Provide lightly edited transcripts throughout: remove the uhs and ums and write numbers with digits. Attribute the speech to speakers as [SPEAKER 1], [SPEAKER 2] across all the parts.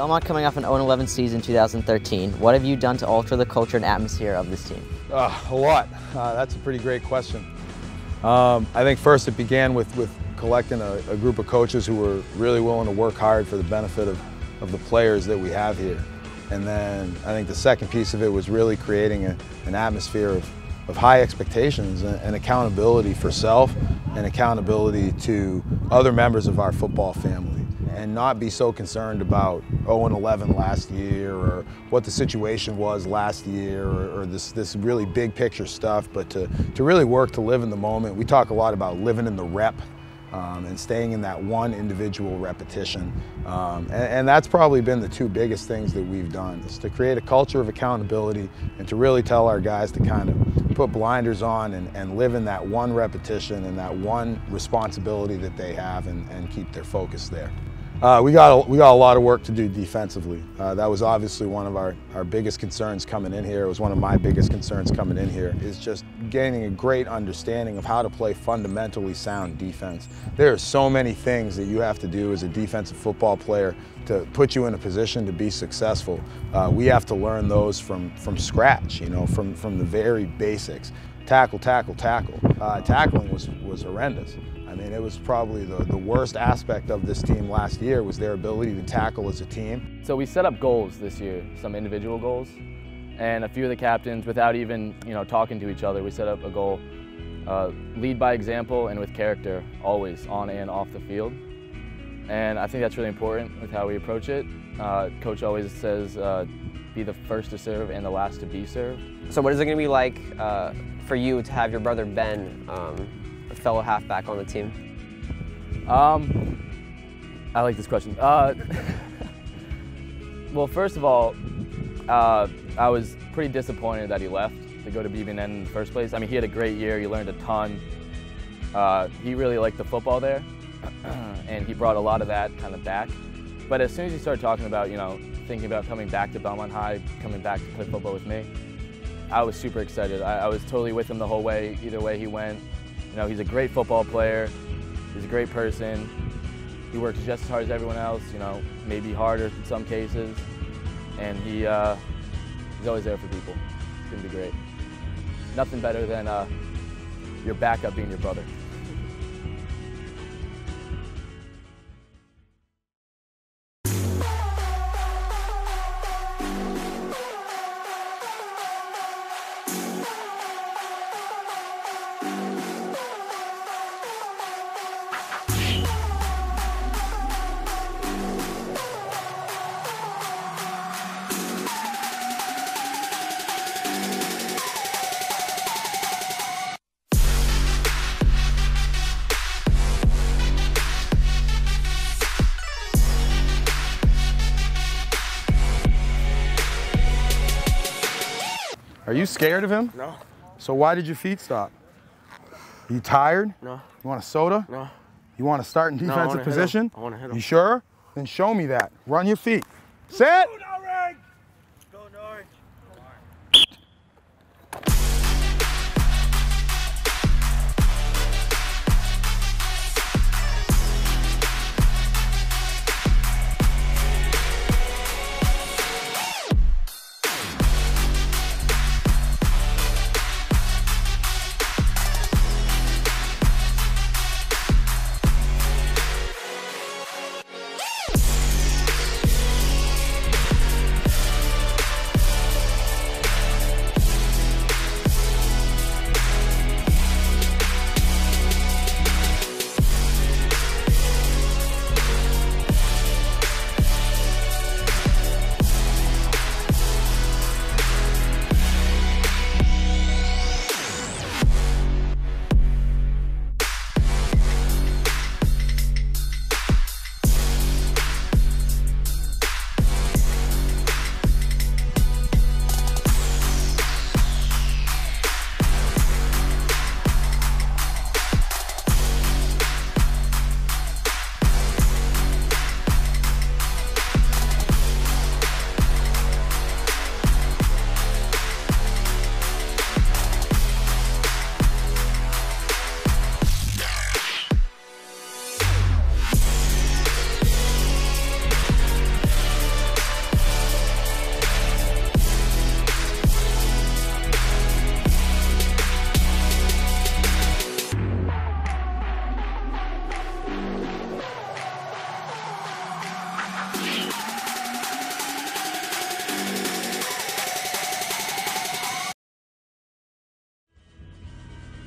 [SPEAKER 1] Belmont coming off an 0-11 season 2013. What have you done to alter the culture and atmosphere of this team?
[SPEAKER 2] A lot. That's a pretty great question. I think first it began with collecting a group of coaches who were really willing to work hard for the benefit of the players that we have here. And then I think the second piece of it was really creating an atmosphere of high expectations and accountability for self and accountability to other members of our football family, and not be so concerned about 0-11 last year or what the situation was last year or this really big picture stuff, but to really work to live in the moment. We talk a lot about living in the rep and staying in that one individual repetition. And that's probably been the two biggest things that we've done, is to create a culture of accountability and to really tell our guys to kind of put blinders on and live in that one repetition and that one responsibility that they have and keep their focus there. We got a lot of work to do defensively. That was obviously one of our biggest concerns coming in here. It was one of my biggest concerns coming in here, is just gaining a great understanding of how to play fundamentally sound defense. There are so many things that you have to do as a defensive football player to put you in a position to be successful. We have to learn those from scratch, you know, from the very basics. Tackle, tackle, tackle. Tackling was horrendous. I mean, it was probably the worst aspect of this team last year, was their ability to tackle as a team.
[SPEAKER 3] So we set up goals this year, some individual goals, and a few of the captains, without even talking to each other, we set up a goal. Lead by example and with character, always on and off the field. And I think that's really important with how we approach it. Coach always says, be the first to serve and the last to be served.
[SPEAKER 4] So what is it going to be like for you to have your brother Ben, a fellow halfback, on the team?
[SPEAKER 3] I like this question. Well, first of all, I was pretty disappointed that he left to go to BB&N in the first place. I mean, he had a great year. He learned a ton. He really liked the football there, and he brought a lot of that kind of back. But as soon as he started talking about, thinking about coming back to Belmont High, coming back to play football with me, I was super excited. I was totally with him the whole way, either way he went. He's a great football player. He's a great person. He works just as hard as everyone else, maybe harder in some cases. And he's always there for people. It's going to be great. Nothing better than your backup being your brother.
[SPEAKER 2] Are you scared of him?
[SPEAKER 5] No.
[SPEAKER 2] So why did your feet stop? Are you tired?
[SPEAKER 5] No.
[SPEAKER 2] You want a soda?
[SPEAKER 5] No.
[SPEAKER 2] You want to start in defensive position?
[SPEAKER 5] I want to hit him.
[SPEAKER 2] You sure? Then show me that. Run your feet. Set!
[SPEAKER 5] Go Norwich!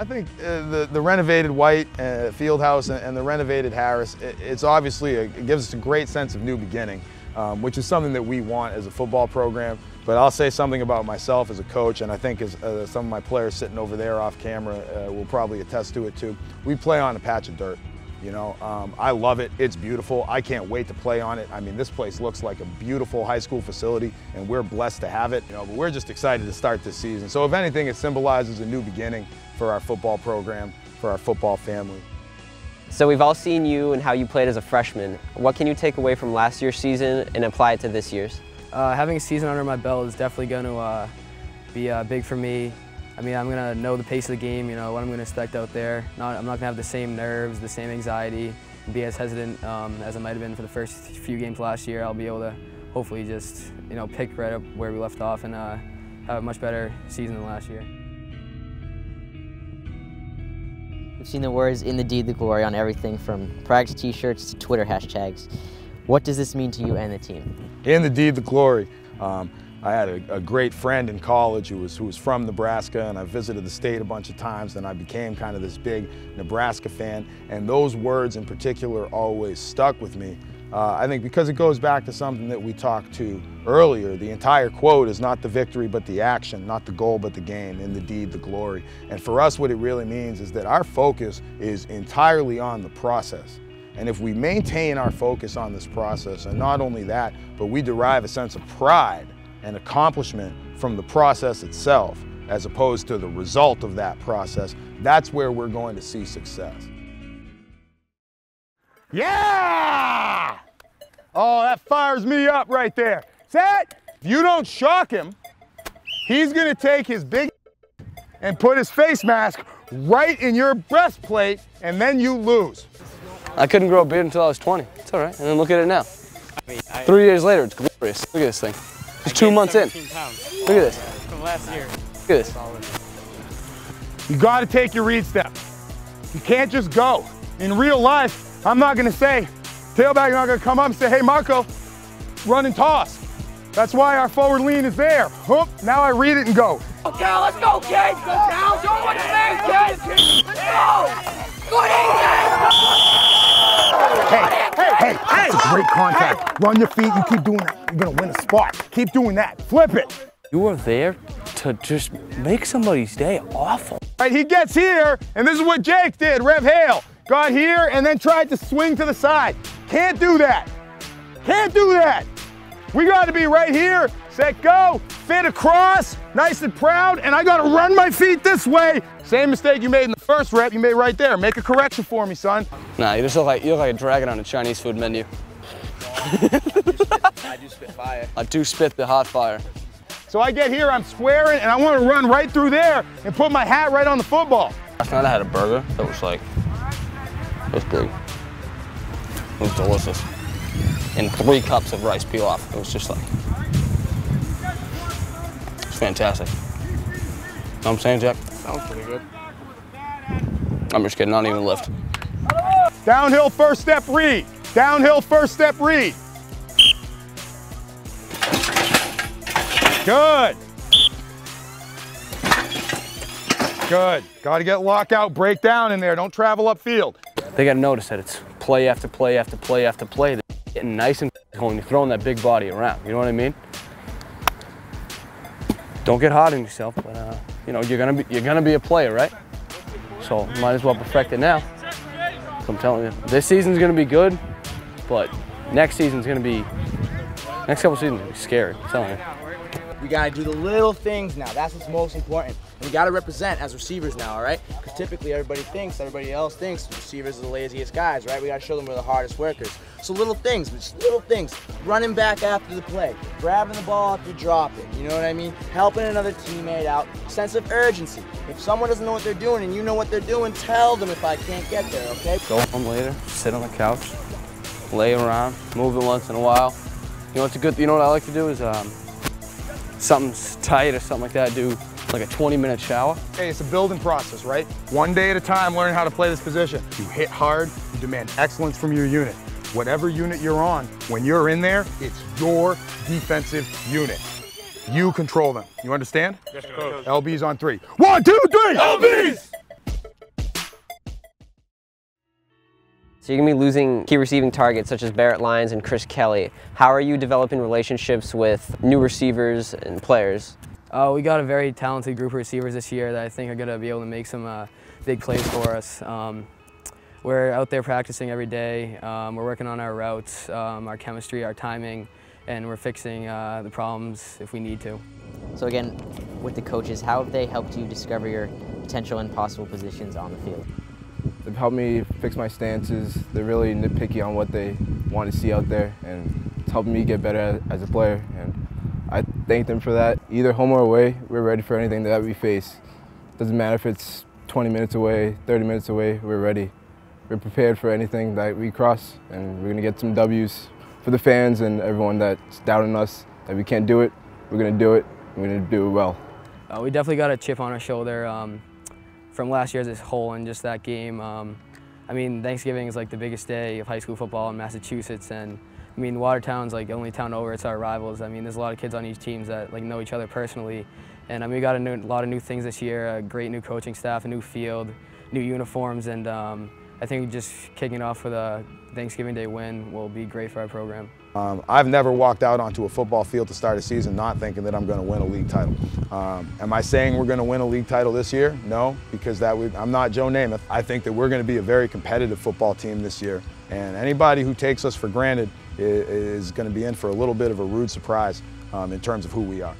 [SPEAKER 2] I think the renovated White field house and the renovated Harris, it's obviously, it gives us a great sense of new beginning, which is something that we want as a football program. But I'll say something about myself as a coach, and I think as some of my players sitting over there off camera will probably attest to it too. We play on a patch of dirt. You know, I love it. It's beautiful. I can't wait to play on it. I mean, this place looks like a beautiful high school facility, and we're blessed to have it. You know, but we're just excited to start this season. So if anything, it symbolizes a new beginning for our football program, for our football family.
[SPEAKER 4] So we've all seen you and how you played as a freshman. What can you take away from last year's season and apply it to this year's?
[SPEAKER 6] Having a season under my belt is definitely going to be big for me. I mean, I'm going to know the pace of the game, you know, what I'm going to expect out there. I'm not going to have the same nerves, the same anxiety, and be as hesitant as I might have been for the first few games last year. I'll be able to hopefully just, you know, pick right up where we left off and have a much better season than last year.
[SPEAKER 1] We've seen the words "in the deed, the glory" on everything from practice t-shirts to Twitter hashtags. What does this mean to you and the team?
[SPEAKER 2] In the deed, the glory. I had a great friend in college who was from Nebraska, and I visited the state a bunch of times, and I became kind of this big Nebraska fan, and those words in particular always stuck with me. I think because it goes back to something that we talked to earlier. The entire quote is not the victory but the action, not the goal but the game, in the deed, the glory. And for us, what it really means is that our focus is entirely on the process. And if we maintain our focus on this process, and not only that, but we derive a sense of pride and accomplishment from the process itself, as opposed to the result of that process, that's where we're going to see success. Yeah! Oh, that fires me up right there. Set! If you don't shock him, he's gonna take his big and put his face mask right in your breastplate, and then you lose.
[SPEAKER 7] I couldn't grow a beard until I was 20. It's all right. And then look at it now. 3 years later, it's glorious. Look at this thing. It's 2 months in. Look at this.
[SPEAKER 5] From last year.
[SPEAKER 7] Look at this.
[SPEAKER 2] You gotta take your read step. You can't just go. In real life, I'm not gonna say, tailback not gonna come up and say, hey Marco, run and toss. That's why our forward lean is there. Whoop, now I read it and go.
[SPEAKER 5] Go Cal, let's go kids! Go Cal, show them what you made kids! Let's go! Good evening!
[SPEAKER 2] Hey, that's a great contact. Run your feet, you keep doing that. You're gonna win a spot. Keep doing that, flip it.
[SPEAKER 7] You were there to just make somebody's day awful.
[SPEAKER 2] Right, he gets here, and this is what Jake did, Rev Hale. Got here and then tried to swing to the side. Can't do that. Can't do that. We gotta be right here, set, go, fit across, nice and proud, and I gotta run my feet this way. Same mistake you made in the first rep, you made right there. Make a correction for me, son.
[SPEAKER 7] Nah, you look like a dragon on a Chinese food menu.
[SPEAKER 3] I do spit fire.
[SPEAKER 7] I do spit the hot fire.
[SPEAKER 2] So I get here, I'm squaring, and I wanna run right through there and put my hat right on the football.
[SPEAKER 7] Last night I had a burger that was like, it was big. It was delicious. And 3 cups of rice pilaf. It was just like, it's fantastic. Know what I'm saying, Jack?
[SPEAKER 3] Sounds pretty good.
[SPEAKER 7] I'm just kidding, not even lift.
[SPEAKER 2] Downhill first step read. Downhill first step read. Good. Good. Got to get lockout, break down in there. Don't travel upfield.
[SPEAKER 7] They got to notice that it's play after play after play after play. They're getting nice and when you're throwing that big body around. You know what I mean? Don't get hard on yourself, but you know you're gonna be a player, right? So might as well perfect it now. So I'm telling you, this season's gonna be good, but next couple seasons are gonna be scary. I'm telling you.
[SPEAKER 8] We gotta do the little things now. That's what's most important. And we gotta represent as receivers now, all right? Because typically everybody else thinks receivers are the laziest guys, right? We gotta show them we're the hardest workers. So little things, just little things. Running back after the play, grabbing the ball after you drop it, you know what I mean? Helping another teammate out, sense of urgency. If someone doesn't know what they're doing and you know what they're doing, tell them if I can't get there, okay?
[SPEAKER 7] Go home later, sit on the couch, lay around, move it once in a while. You know what's good? You know what I like to do is something's tight or something like that, do like a 20-minute shower.
[SPEAKER 2] Hey, it's a building process, right? One day at a time, learn how to play this position. You hit hard, you demand excellence from your unit. Whatever unit you're on, when you're in there, it's your defensive unit. You control them. You understand?
[SPEAKER 5] Yes, coach.
[SPEAKER 2] LB's on 3. 1, 2, 3! LB's!
[SPEAKER 4] So you're going to be losing key receiving targets such as Barrett Lyons and Chris Kelly. How are you developing relationships with new receivers and players?
[SPEAKER 6] We got a very talented group of receivers this year that I think are going to be able to make some big plays for us. We're out there practicing every day. We're working on our routes, our chemistry, our timing, and we're fixing the problems if we need to.
[SPEAKER 1] So again, with the coaches, how have they helped you discover your potential and possible positions on the field?
[SPEAKER 9] They've helped me fix my stances. They're really nitpicky on what they want to see out there, and it's helping me get better as a player. And I thank them for that. Either home or away, we're ready for anything that we face. Doesn't matter if it's 20 minutes away, 30 minutes away, we're ready. We're prepared for anything that we cross, and we're going to get some W's for the fans and everyone that's doubting us that we can't do it. We're going to do it. We're going to do it well.
[SPEAKER 6] We definitely got a chip on our shoulder from last year as a whole and just that game. I mean, Thanksgiving is like the biggest day of high school football in Massachusetts, and I mean, Watertown's like the only town over. It's our rivals. I mean, there's a lot of kids on each team that like know each other personally, and I mean, we got a lot of new things this year. A great new coaching staff, a new field, new uniforms, and I think just kicking off with a Thanksgiving Day win will be great for our program.
[SPEAKER 2] I've never walked out onto a football field to start a season not thinking that I'm going to win a league title. Am I saying we're going to win a league title this year? No, because I'm not Joe Namath. I think that we're going to be a very competitive football team this year, and anybody who takes us for granted is going to be in for a little bit of a rude surprise in terms of who we are.